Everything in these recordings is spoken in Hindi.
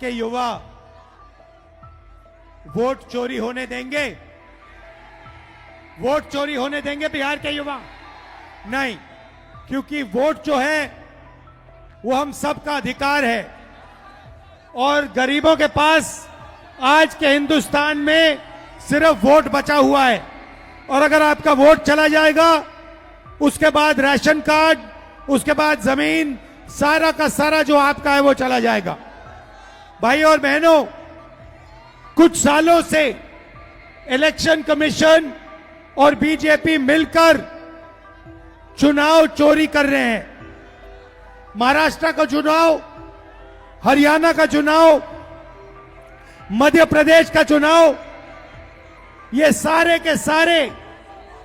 के युवा वोट चोरी होने देंगे? वोट चोरी होने देंगे बिहार के युवा? नहीं, क्योंकि वोट जो है वो हम सबका अधिकार है और गरीबों के पास आज के हिंदुस्तान में सिर्फ वोट बचा हुआ है। और अगर आपका वोट चला जाएगा, उसके बाद राशन कार्ड, उसके बाद जमीन, सारा का सारा जो आपका है वो चला जाएगा। भाई और बहनों, कुछ सालों से इलेक्शन कमीशन और बीजेपी मिलकर चुनाव चोरी कर रहे हैं। महाराष्ट्र का चुनाव, हरियाणा का चुनाव, मध्य प्रदेश का चुनाव, ये सारे के सारे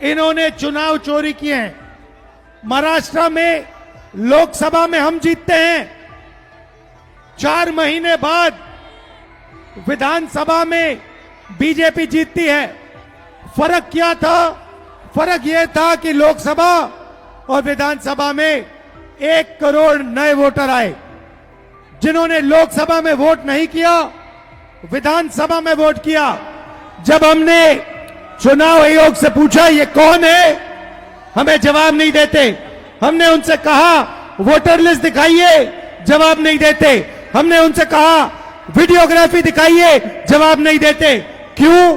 इन्होंने चुनाव चोरी किए हैं। महाराष्ट्र में लोकसभा में हम जीतते हैं, 4 महीने बाद विधानसभा में बीजेपी जीतती है। फर्क क्या था? फर्क यह था कि लोकसभा और विधानसभा में 1 करोड़ नए वोटर आए। जिन्होंने लोकसभा में वोट नहीं किया, विधानसभा में वोट किया। जब हमने चुनाव आयोग से पूछा ये कौन है, हमें जवाब नहीं देते। हमने उनसे कहा वोटर लिस्ट दिखाइए, जवाब नहीं देते। हमने उनसे कहा वीडियोग्राफी दिखाइए, जवाब नहीं देते। क्यों?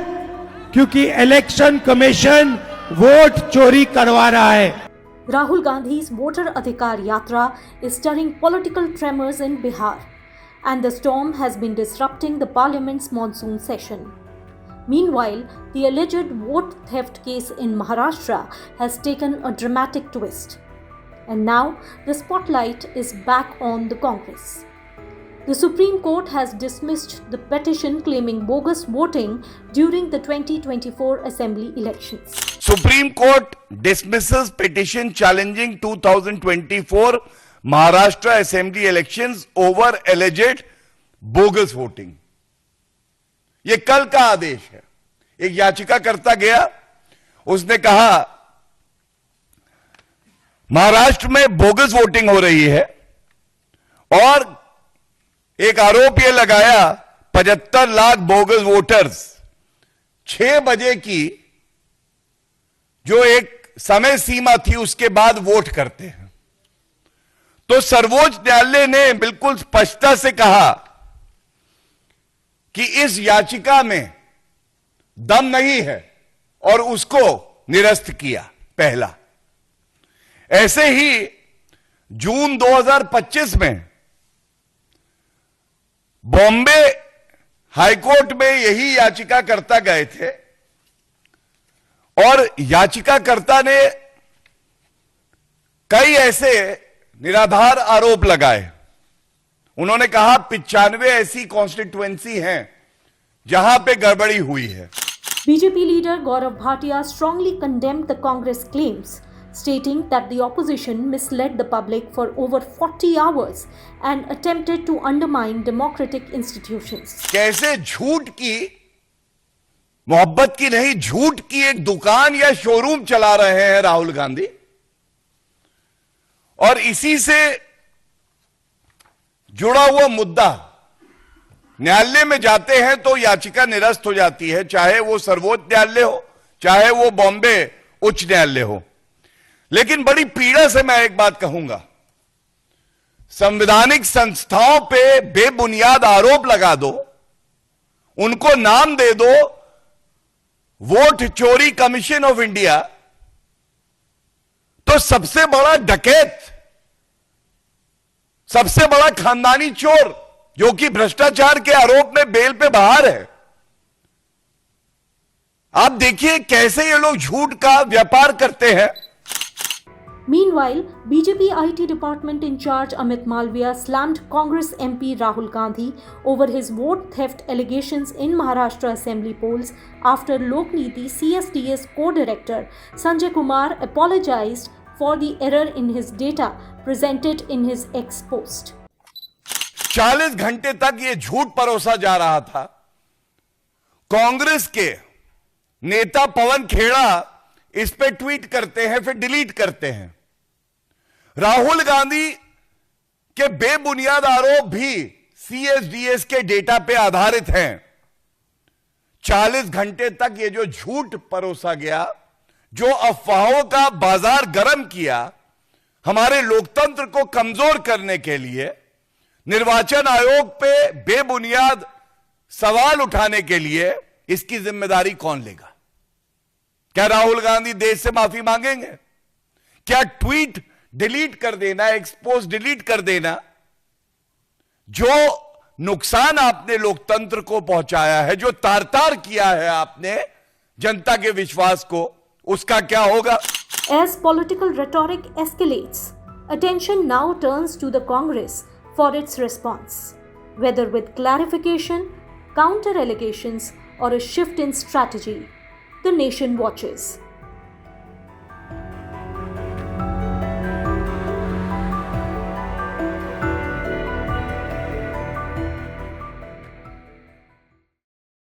क्योंकि इलेक्शन कमीशन वोट चोरी करवा रहा है। Rahul Gandhi's voter adhikar yatra is stirring political tremors in Bihar, and the storm has been disrupting the parliament's monsoon session. Meanwhile, the alleged vote theft case in Maharashtra has taken a dramatic twist, and now the spotlight is back on the Congress. The Supreme Court has dismissed the petition claiming bogus voting during the 2024 Assembly elections. Supreme Court dismisses petition challenging 2024 Maharashtra Assembly elections over alleged bogus voting. ये कल का आदेश है। एक याचिकाकर्ता गया, उसने कहा महाराष्ट्र में बोगस वोटिंग हो रही है और एक आरोप यह लगाया 75 लाख बोगस वोटर्स 6 बजे की जो एक समय सीमा थी उसके बाद वोट करते हैं। तो सर्वोच्च न्यायालय ने बिल्कुल स्पष्टता से कहा कि इस याचिका में दम नहीं है और उसको निरस्त किया। पहला, ऐसे ही जून 2025 में बॉम्बे हाईकोर्ट में यही याचिकाकर्ता गए थे और याचिकाकर्ता ने कई ऐसे निराधार आरोप लगाए। उन्होंने कहा 95 ऐसी कॉन्स्टिट्यूएंसी हैं जहां पे गड़बड़ी हुई है। BJP leader Gaurav Bhatia strongly condemned the Congress claims, stating that the opposition misled the public for over 40 hours and attempted to undermine democratic institutions. कैसे झूठ की, मोहब्बत की नहीं, झूठ की एक दुकान या शोरूम चला रहे हैं राहुल गांधी, और इसी से जुड़ा हुआ मुद्दा न्यायालय में जाते हैं तो याचिका निरस्त हो जाती है, चाहे वो सर्वोच्च न्यायालय हो, चाहे वो बॉम्बे उच्च न्यायालय हो। लेकिन बड़ी पीड़ा से मैं एक बात कहूंगा, संवैधानिक संस्थाओं पे बेबुनियाद आरोप लगा दो, उनको नाम दे दो वोट चोरी कमीशन ऑफ इंडिया, तो सबसे बड़ा डकैत, सबसे बड़ा खानदानी चोर जो कि भ्रष्टाचार के आरोप में बेल पे बाहर है, आप देखिए कैसे ये लोग झूठ का व्यापार करते हैं। Meanwhile, BJP IT department in charge Amit Malviya slammed Congress MP Rahul Gandhi over his vote theft allegations in Maharashtra Assembly polls after Lokniti CSDS co-director Sanjay Kumar apologized for the error in his data presented in his X post. 40 घंटे तक ये झूठ परोसा जा रहा था। कांग्रेस के नेता पवन खेड़ा इस पे ट्वीट करते हैं, फिर डिलीट करते हैं। राहुल गांधी के बेबुनियाद आरोप भी CSDS के डेटा पे आधारित हैं। 40 घंटे तक ये जो झूठ परोसा गया, जो अफवाहों का बाजार गर्म किया, हमारे लोकतंत्र को कमजोर करने के लिए, निर्वाचन आयोग पे बेबुनियाद सवाल उठाने के लिए, इसकी जिम्मेदारी कौन लेगा? क्या राहुल गांधी देश से माफी मांगेंगे? क्या ट्वीट डिलीट कर देना, एक्सपोज डिलीट कर देना? जो नुकसान आपने लोकतंत्र को पहुंचाया है, जो तार तार किया है आपने जनता के विश्वास को, उसका क्या होगा? As political rhetoric escalates, attention now turns to the Congress for its response, whether with clarification, counter allegations, or a shift in strategy. The nation watches.